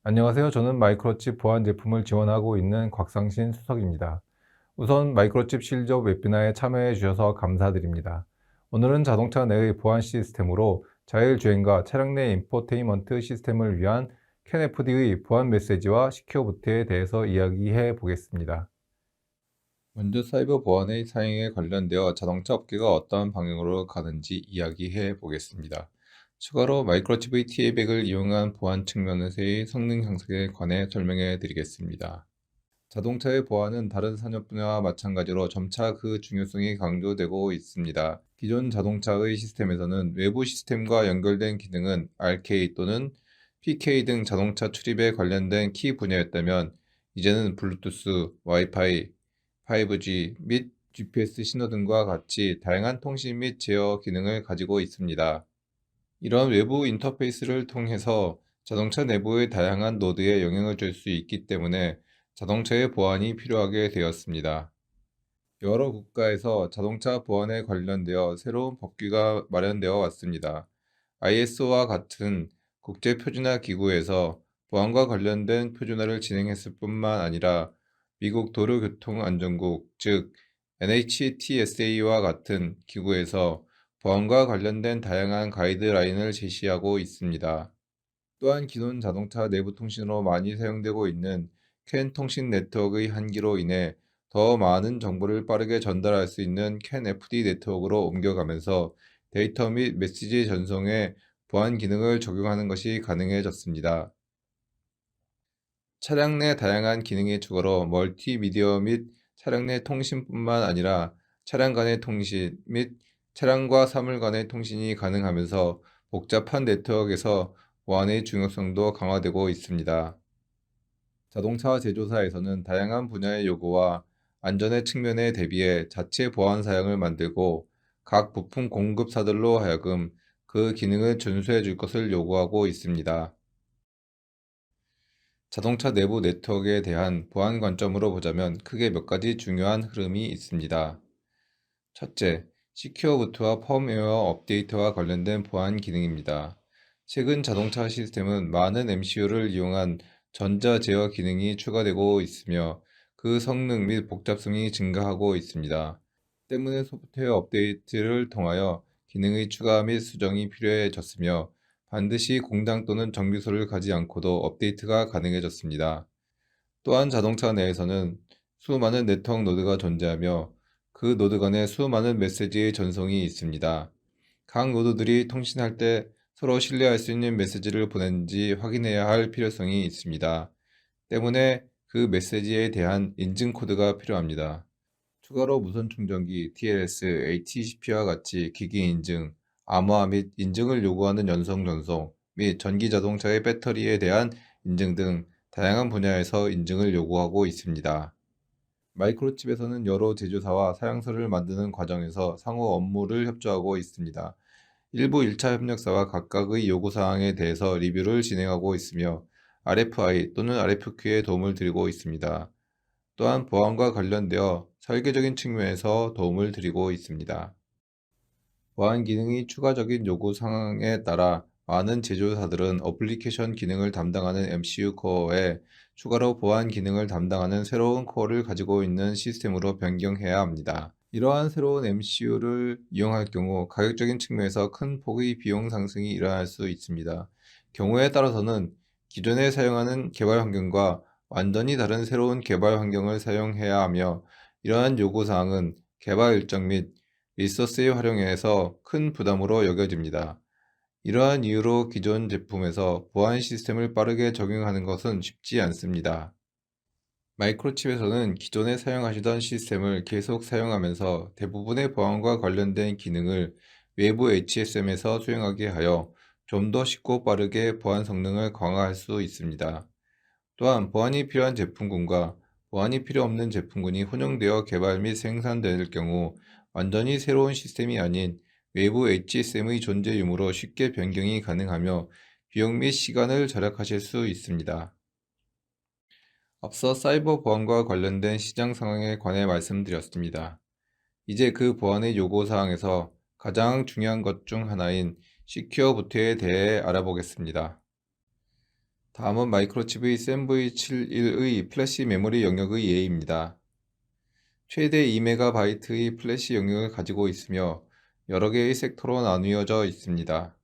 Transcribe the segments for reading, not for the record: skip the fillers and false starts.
안녕하세요. 저는 마이크로칩 보안 제품을 지원하고 있는 곽상신 수석입니다. 우선 마이크로칩 실적 웨비나에 참여해 주셔서 감사드립니다. 오늘은 자동차 내의 보안 시스템으로 자율주행과 차량 내 인포테인먼트 시스템을 위한 CAN-FD의 보안 메시지와 시큐어 부트에 대해서 이야기해 보겠습니다. 먼저 사이버 보안의 사용에 관련되어 자동차 업계가 어떤 방향으로 가는지 이야기해 보겠습니다. 추가로 마이크로칩의 TA백을 이용한 보안 측면에서의 성능 향상에 관해 설명해 드리겠습니다. 자동차의 보안은 다른 산업 분야와 마찬가지로 점차 그 중요성이 강조되고 있습니다. 기존 자동차의 시스템에서는 외부 시스템과 연결된 기능은 RK 또는 PK 등 자동차 출입에 관련된 키 분야였다면, 이제는 블루투스, 와이파이, 5G 및 GPS 신호 등과 같이 다양한 통신 및 제어 기능을 가지고 있습니다. 이런 외부 인터페이스를 통해서 자동차 내부의 다양한 노드에 영향을 줄 수 있기 때문에 자동차의 보안이 필요하게 되었습니다. 여러 국가에서 자동차 보안에 관련되어 새로운 법규가 마련되어 왔습니다. ISO와 같은 국제 표준화 기구에서 보안과 관련된 표준화를 진행했을 뿐만 아니라 미국 도로교통안전국, 즉 NHTSA와 같은 기구에서 보안과 관련된 다양한 가이드라인을 제시하고 있습니다. 또한 기존 자동차 내부 통신으로 많이 사용되고 있는 CAN 통신 네트워크의 한계로 인해 더 많은 정보를 빠르게 전달할 수 있는 CAN-FD 네트워크로 옮겨가면서 데이터 및 메시지 전송에 보안 기능을 적용하는 것이 가능해졌습니다. 차량 내 다양한 기능의 추가로 멀티미디어 및 차량 내 통신뿐만 아니라 차량 간의 통신 및 차량과 사물 간의 통신이 가능하면서 복잡한 네트워크에서 보안의 중요성도 강화되고 있습니다. 자동차 제조사에서는 다양한 분야의 요구와 안전의 측면에 대비해 자체 보안 사양을 만들고, 각 부품 공급사들로 하여금 그 기능을 준수해 줄 것을 요구하고 있습니다. 자동차 내부 네트워크에 대한 보안 관점으로 보자면 크게 몇 가지 중요한 흐름이 있습니다. 첫째, 시큐어 부트와 펌웨어 업데이트와 관련된 보안 기능입니다. 최근 자동차 시스템은 많은 MCU를 이용한 전자 제어 기능이 추가되고 있으며, 그 성능 및 복잡성이 증가하고 있습니다. 때문에 소프트웨어 업데이트를 통하여 기능의 추가 및 수정이 필요해졌으며, 반드시 공장 또는 정비소를 가지 않고도 업데이트가 가능해졌습니다. 또한 자동차 내에서는 수많은 네트워크 노드가 존재하며, 그 노드 간에 수많은 메시지의 전송이 있습니다. 각 노드들이 통신할 때 서로 신뢰할 수 있는 메시지를 보내는지 확인해야 할 필요성이 있습니다. 때문에 그 메시지에 대한 인증 코드가 필요합니다. 추가로 무선 충전기, TLS, HTTP와 같이 기기 인증, 암호화 및 인증을 요구하는 연속 전송 및 전기 자동차의 배터리에 대한 인증 등 다양한 분야에서 인증을 요구하고 있습니다. 마이크로칩에서는 여러 제조사와 사양서를 만드는 과정에서 상호 업무를 협조하고 있습니다. 일부 1차 협력사와 각각의 요구사항에 대해서 리뷰를 진행하고 있으며, RFI 또는 RFQ에 도움을 드리고 있습니다. 또한 보안과 관련되어 설계적인 측면에서 도움을 드리고 있습니다. 보안 기능이 추가적인 요구 상황에 따라 많은 제조사들은 어플리케이션 기능을 담당하는 MCU 코어에 추가로 보안 기능을 담당하는 새로운 코어를 가지고 있는 시스템으로 변경해야 합니다. 이러한 새로운 MCU를 이용할 경우 가격적인 측면에서 큰 폭의 비용 상승이 일어날 수 있습니다. 경우에 따라서는 기존에 사용하는 개발 환경과 완전히 다른 새로운 개발 환경을 사용해야 하며, 이러한 요구사항은 개발 일정 및 리소스의 활용에서 큰 부담으로 여겨집니다. 이러한 이유로 기존 제품에서 보안 시스템을 빠르게 적용하는 것은 쉽지 않습니다. 마이크로칩에서는 기존에 사용하시던 시스템을 계속 사용하면서 대부분의 보안과 관련된 기능을 외부 HSM에서 수행하게 하여 좀 더 쉽고 빠르게 보안 성능을 강화할 수 있습니다. 또한 보안이 필요한 제품군과 보안이 필요 없는 제품군이 혼용되어 개발 및 생산될 경우 완전히 새로운 시스템이 아닌 외부 HSM의 존재 유무로 쉽게 변경이 가능하며 비용 및 시간을 절약하실 수 있습니다. 앞서 사이버 보안과 관련된 시장 상황에 관해 말씀드렸습니다. 이제 그 보안의 요구사항에서 가장 중요한 것 중 하나인 시큐어 부트에 대해 알아보겠습니다. 다음은 마이크로칩의 샌브이71의 플래시 메모리 영역의 예입니다. 최대 2MB의 플래시 영역을 가지고 있으며 여러 개의 섹터로 나누어져 있습니다.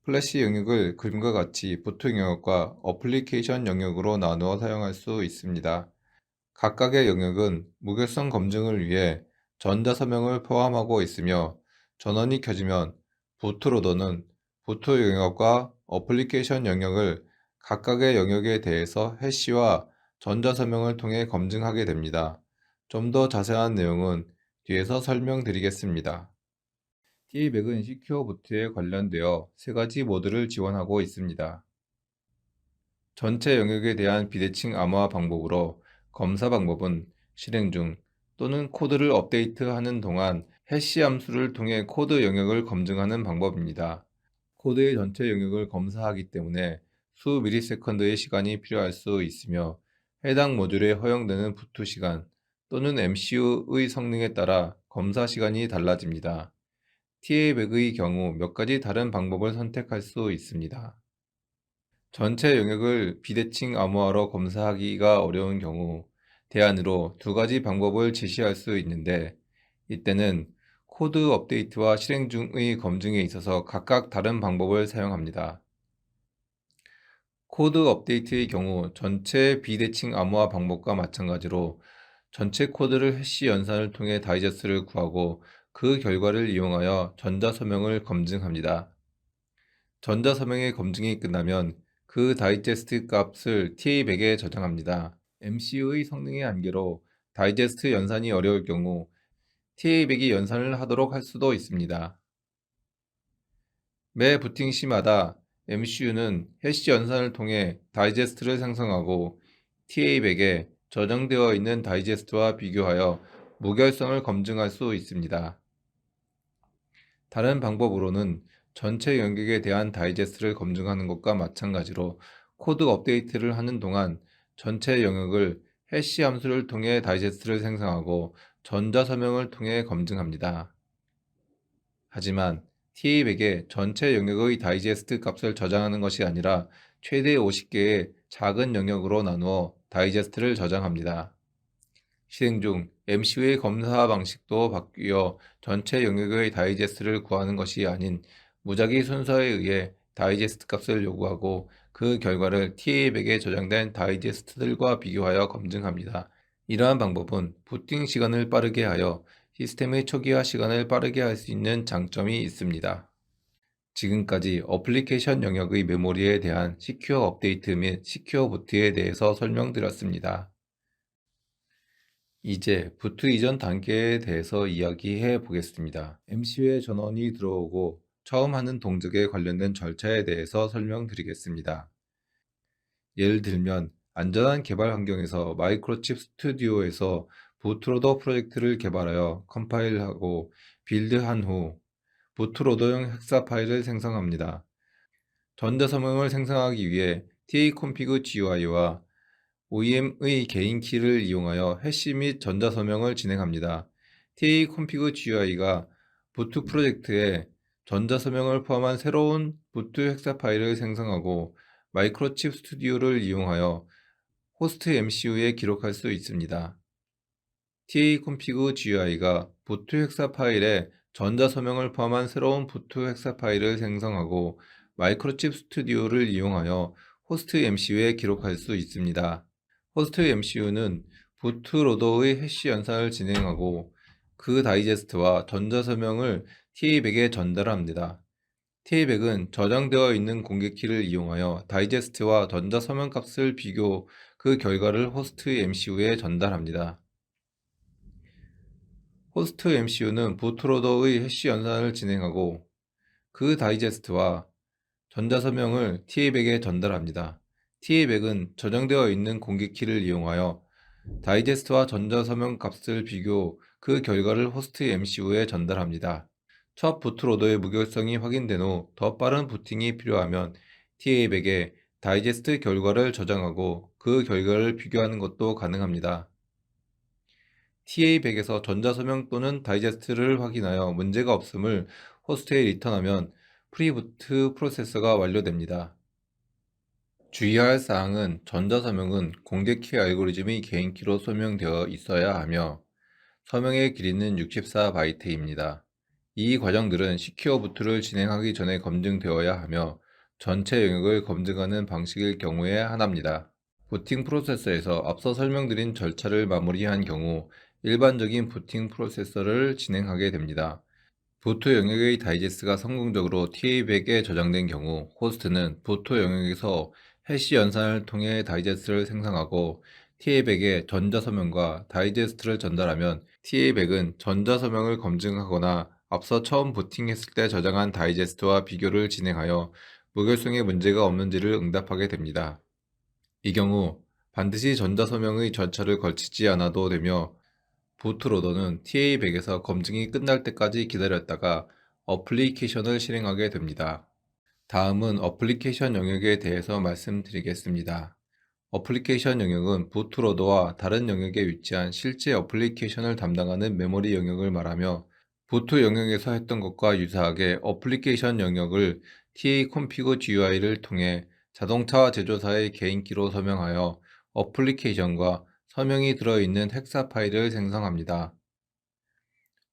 플래시 영역을 그림과 같이 부트 영역과 어플리케이션 영역으로 나누어 사용할 수 있습니다. 각각의 영역은 무결성 검증을 위해 전자서명을 포함하고 있으며 전원이 켜지면 부트로더는 부트 영역과 어플리케이션 영역을 각각의 영역에 대해서 해시와 전자서명을 통해 검증하게 됩니다. 좀 더 자세한 내용은 뒤에서 설명드리겠습니다. T100은 시큐어 부트에 관련되어 세 가지 모드를 지원하고 있습니다. 전체 영역에 대한 비대칭 암호화 방법으로 검사 방법은 실행 중 또는 코드를 업데이트하는 동안 해시 함수를 통해 코드 영역을 검증하는 방법입니다. 코드의 전체 영역을 검사하기 때문에 수 미리세컨드의 시간이 필요할 수 있으며 해당 모듈에 허용되는 부트 시간 또는 MCU의 성능에 따라 검사 시간이 달라집니다. TA100의 경우 몇 가지 다른 방법을 선택할 수 있습니다. 전체 영역을 비대칭 암호화로 검사하기가 어려운 경우 대안으로 두 가지 방법을 제시할 수 있는데 이때는 코드 업데이트와 실행 중의 검증에 있어서 각각 다른 방법을 사용합니다. 코드 업데이트의 경우 전체 비대칭 암호화 방법과 마찬가지로 전체 코드를 해시 연산을 통해 다이제스트를 구하고 그 결과를 이용하여 전자서명을 검증합니다. 전자서명의 검증이 끝나면 그 다이제스트 값을 TA100에 저장합니다. MCU의 성능의 한계로 다이제스트 연산이 어려울 경우 TA100이 연산을 하도록 할 수도 있습니다. 매 부팅 시마다 MCU는 해시 연산을 통해 다이제스트를 생성하고 TA100에 저장되어 있는 다이제스트와 비교하여 무결성을 검증할 수 있습니다. 다른 방법으로는 전체 영역에 대한 다이제스트를 검증하는 것과 마찬가지로 코드 업데이트를 하는 동안 전체 영역을 해시 함수를 통해 다이제스트를 생성하고 전자서명을 통해 검증합니다. 하지만 TA100에 전체 영역의 다이제스트 값을 저장하는 것이 아니라 최대 50개의 작은 영역으로 나누어 다이제스트를 저장합니다. 실행 중 MCU의 검사 방식도 바뀌어 전체 영역의 다이제스트를 구하는 것이 아닌 무작위 순서에 의해 다이제스트 값을 요구하고 그 결과를 TA100에 저장된 다이제스트들과 비교하여 검증합니다. 이러한 방법은 부팅 시간을 빠르게 하여 시스템의 초기화 시간을 빠르게 할 수 있는 장점이 있습니다. 지금까지 어플리케이션 영역의 메모리에 대한 시큐어 업데이트 및 시큐어 부트에 대해서 설명드렸습니다. 이제 부트 이전 단계에 대해서 이야기해 보겠습니다. MCU에 전원이 들어오고 처음 하는 동작에 관련된 절차에 대해서 설명드리겠습니다. 예를 들면 안전한 개발 환경에서 마이크로칩 스튜디오에서 부트로더 프로젝트를 개발하여 컴파일하고 빌드한 후 부트로더용 헥사 파일을 생성합니다. 전자서명을 생성하기 위해 taconfig GUI와 OEM의 개인 키를 이용하여 해시 및 전자서명을 진행합니다. taconfig GUI가 부트 프로젝트에 전자서명을 포함한 새로운 부트 헥사 파일을 생성하고 마이크로칩 스튜디오를 이용하여 호스트 MCU에 기록할 수 있습니다. taconfig GUI가 부트 헥사 파일에 전자서명을 포함한 새로운 부트 헥사 파일을 생성하고 마이크로칩 스튜디오를 이용하여 호스트 MCU에 기록할 수 있습니다. 호스트 MCU는 부트로더의 해시 연산을 진행하고 그 다이제스트와 전자서명을 TA100에 전달합니다. TA100은 저장되어 있는 공개키를 이용하여 다이제스트와 전자서명 값을 비교 그 결과를 호스트 MCU에 전달합니다. 호스트 MCU는 부트로더의 해시 연산을 진행하고 그 다이제스트와 전자서명을 TA100에 전달합니다. TA100은 저장되어 있는 공개키를 이용하여 다이제스트와 전자서명 값을 비교 그 결과를 호스트 MCU에 전달합니다. 첫 부트로더의 무결성이 확인된 후 더 빠른 부팅이 필요하면 TA100에 다이제스트 결과를 저장하고 그 결과를 비교하는 것도 가능합니다. TA100에서 전자서명 또는 다이제스트를 확인하여 문제가 없음을 호스트에 리턴하면 프리부트 프로세서가 완료됩니다. 주의할 사항은 전자서명은 공개키 알고리즘이 개인키로 소명되어 있어야 하며 서명의 길이는 64바이트입니다. 이 과정들은 시큐어 부트를 진행하기 전에 검증되어야 하며 전체 영역을 검증하는 방식일 경우에 하나입니다. 부팅 프로세서에서 앞서 설명드린 절차를 마무리한 경우 일반적인 부팅 프로세서를 진행하게 됩니다. 부토 영역의 다이제스트가 성공적으로 TA100에 저장된 경우 호스트는 부토 영역에서 해시 연산을 통해 다이제스트를 생성하고 TA100에 전자서명과 다이제스트를 전달하면 TA100은 전자서명을 검증하거나 앞서 처음 부팅했을 때 저장한 다이제스트와 비교를 진행하여 무결성에 문제가 없는지를 응답하게 됩니다. 이 경우 반드시 전자서명의 절차를 거치지 않아도 되며 부트로더는 TA100에서 검증이 끝날 때까지 기다렸다가 어플리케이션을 실행하게 됩니다. 다음은 어플리케이션 영역에 대해서 말씀드리겠습니다. 어플리케이션 영역은 부트로더와 다른 영역에 위치한 실제 어플리케이션을 담당하는 메모리 영역을 말하며 부트 영역에서 했던 것과 유사하게 어플리케이션 영역을 TA-config GUI를 통해 자동차 제조사의 개인키로 서명하여 어플리케이션과 서명이 들어있는 헥사 파일을 생성합니다.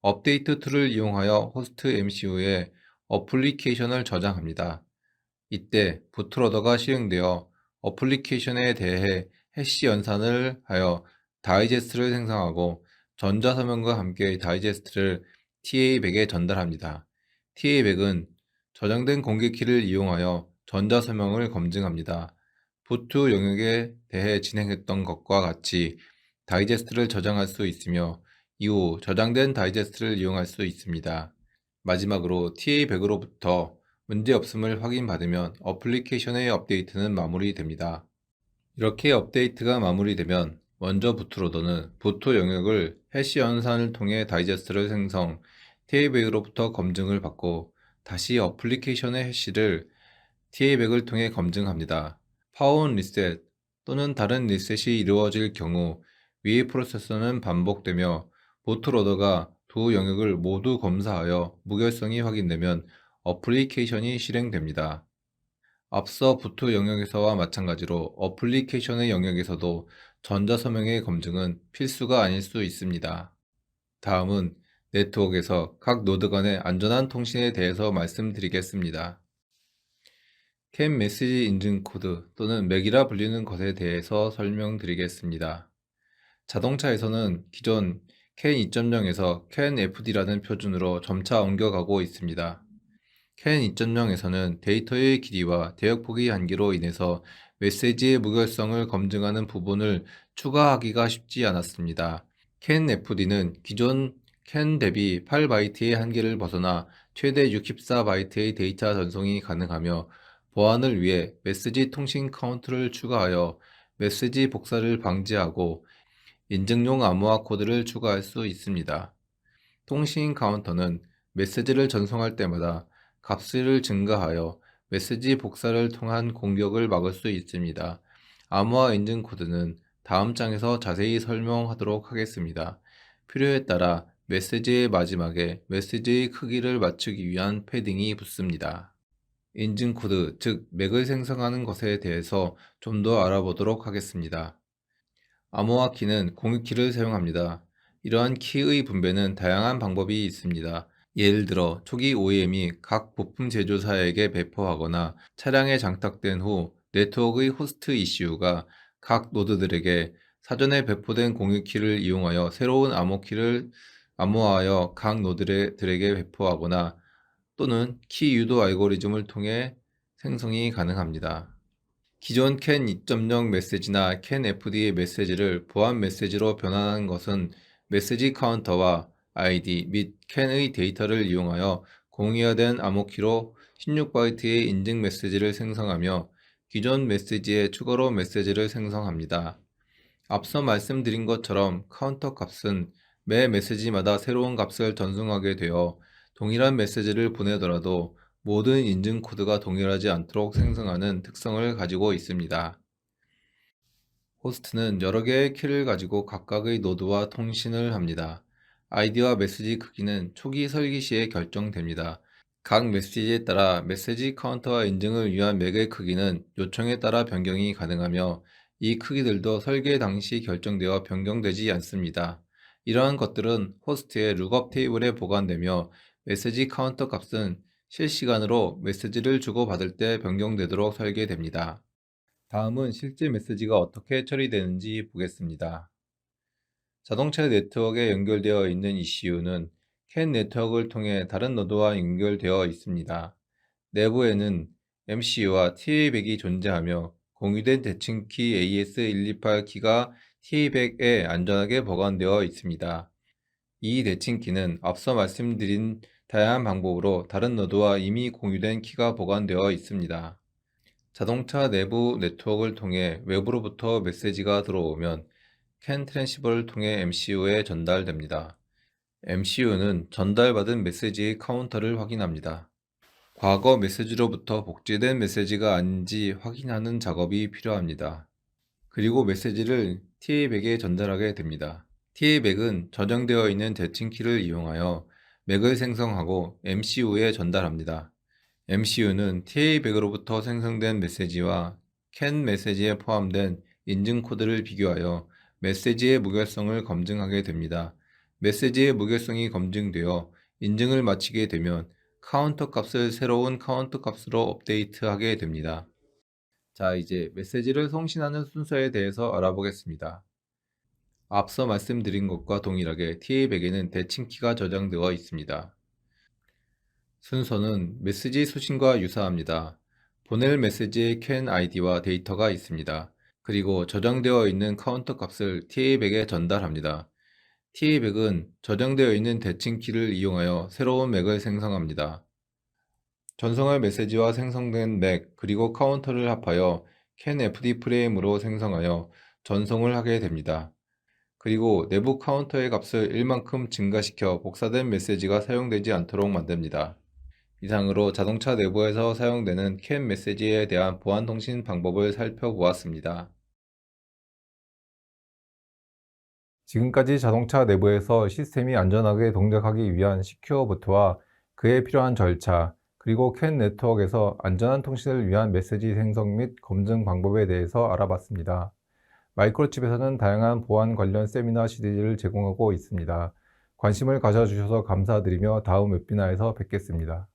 업데이트 툴을 이용하여 호스트 MCU에 어플리케이션을 저장합니다. 이때 부트로더가 실행되어 어플리케이션에 대해 해시 연산을 하여 다이제스트를 생성하고 전자서명과 함께 다이제스트를 TA100에 전달합니다. TA100은 저장된 공개키를 이용하여 전자서명을 검증합니다. 부트 영역에 대해 진행했던 것과 같이 다이제스트를 저장할 수 있으며 이후 저장된 다이제스트를 이용할 수 있습니다. 마지막으로 TA100으로부터 문제없음을 확인받으면 어플리케이션의 업데이트는 마무리됩니다. 이렇게 업데이트가 마무리되면 먼저 부트로더는 부트 영역을 해시 연산을 통해 다이제스트를 생성, TA100으로부터 검증을 받고 다시 어플리케이션의 해시를 TA100을 통해 검증합니다. 파워온 리셋 또는 다른 리셋이 이루어질 경우 위 프로세서는 반복되며 부트로더가 두 영역을 모두 검사하여 무결성이 확인되면 어플리케이션이 실행됩니다. 앞서 부트 영역에서와 마찬가지로 어플리케이션의 영역에서도 전자서명의 검증은 필수가 아닐 수 있습니다. 다음은 네트워크에서 각 노드 간의 안전한 통신에 대해서 말씀드리겠습니다. 캔 메시지 인증 코드 또는 맥이라 불리는 것에 대해서 설명드리겠습니다. 자동차에서는 기존 캔 2.0에서 캔 FD라는 표준으로 점차 옮겨가고 있습니다. 캔 2.0에서는 데이터의 길이와 대역폭의 한계로 인해서 메시지의 무결성을 검증하는 부분을 추가하기가 쉽지 않았습니다. 캔 FD는 기존 캔 대비 8바이트의 한계를 벗어나 최대 64바이트의 데이터 전송이 가능하며 보안을 위해 메시지 통신 카운트를 추가하여 메시지 복사를 방지하고 인증용 암호화 코드를 추가할 수 있습니다. 통신 카운터는 메시지를 전송할 때마다 값을 증가하여 메시지 복사를 통한 공격을 막을 수 있습니다. 암호화 인증 코드는 다음 장에서 자세히 설명하도록 하겠습니다. 필요에 따라 메시지의 마지막에 메시지의 크기를 맞추기 위한 패딩이 붙습니다. 인증 코드, 즉 맥을 생성하는 것에 대해서 좀 더 알아보도록 하겠습니다. 암호화 키는 공유키를 사용합니다. 이러한 키의 분배는 다양한 방법이 있습니다. 예를 들어 초기 OEM이 각 부품 제조사에게 배포하거나 차량에 장착된 후 네트워크의 호스트 ECU가 각 노드들에게 사전에 배포된 공유키를 이용하여 새로운 암호키를 암호화하여 각 노드들에게 배포하거나 또는 키 유도 알고리즘을 통해 생성이 가능합니다. 기존 캔 2.0 메시지나 캔 FD의 메시지를 보안 메시지로 변환하는 것은 메시지 카운터와 ID 및 캔의 데이터를 이용하여 공유화된 암호키로 16바이트의 인증 메시지를 생성하며 기존 메시지에 추가로 메시지를 생성합니다. 앞서 말씀드린 것처럼 카운터 값은 매 메시지마다 새로운 값을 전송하게 되어 동일한 메시지를 보내더라도 모든 인증 코드가 동일하지 않도록 생성하는 특성을 가지고 있습니다. 호스트는 여러 개의 키를 가지고 각각의 노드와 통신을 합니다. 아이디와 메시지 크기는 초기 설계 시에 결정됩니다. 각 메시지에 따라 메시지 카운터와 인증을 위한 맥의 크기는 요청에 따라 변경이 가능하며 이 크기들도 설계 당시 결정되어 변경되지 않습니다. 이러한 것들은 호스트의 룩업 테이블에 보관되며 메시지 카운터 값은 실시간으로 메시지를 주고받을 때 변경되도록 설계됩니다. 다음은 실제 메시지가 어떻게 처리되는지 보겠습니다. 자동차 네트워크에 연결되어 있는 ECU는 CAN 네트워크를 통해 다른 노드와 연결되어 있습니다. 내부에는 MCU와 TA100이 존재하며 공유된 대칭키 AS128키가 TA100에 안전하게 보관되어 있습니다. 이 대칭키는 앞서 말씀드린 다양한 방법으로 다른 노드와 이미 공유된 키가 보관되어 있습니다. 자동차 내부 네트워크를 통해 외부로부터 메시지가 들어오면 CAN 트랜시버를 통해 MCU에 전달됩니다. MCU는 전달받은 메시지의 카운터를 확인합니다. 과거 메시지로부터 복제된 메시지가 아닌지 확인하는 작업이 필요합니다. 그리고 메시지를 TA100에 전달하게 됩니다. TA100은 저장되어 있는 대칭키를 이용하여 맥을 생성하고 MCU에 전달합니다. MCU는 TA100으로부터 생성된 메시지와 CAN 메시지에 포함된 인증 코드를 비교하여 메시지의 무결성을 검증하게 됩니다. 메시지의 무결성이 검증되어 인증을 마치게 되면 카운터 값을 새로운 카운터 값으로 업데이트하게 됩니다. 자, 이제 메시지를送신하는 순서에 대해서 알아보겠습니다. 앞서 말씀드린 것과 동일하게 TA100에는 대칭키가 저장되어 있습니다. 순서는 메시지 수신과 유사합니다. 보낼 메시지의 CAN ID와 데이터가 있습니다. 그리고 저장되어 있는 카운터 값을 TA100에 전달합니다. TA100은 저장되어 있는 대칭키를 이용하여 새로운 맥을 생성합니다. 전송할 메시지와 생성된 맥 그리고 카운터를 합하여 CAN FD 프레임으로 생성하여 전송을 하게 됩니다. 그리고 내부 카운터의 값을 1만큼 증가시켜 복사된 메시지가 사용되지 않도록 만듭니다. 이상으로 자동차 내부에서 사용되는 CAN 메시지에 대한 보안 통신 방법을 살펴보았습니다. 지금까지 자동차 내부에서 시스템이 안전하게 동작하기 위한 시큐어 부트와 그에 필요한 절차, 그리고 CAN 네트워크에서 안전한 통신을 위한 메시지 생성 및 검증 방법에 대해서 알아봤습니다. 마이크로칩에서는 다양한 보안 관련 세미나 시리즈를 제공하고 있습니다. 관심을 가져주셔서 감사드리며 다음 웹비나에서 뵙겠습니다.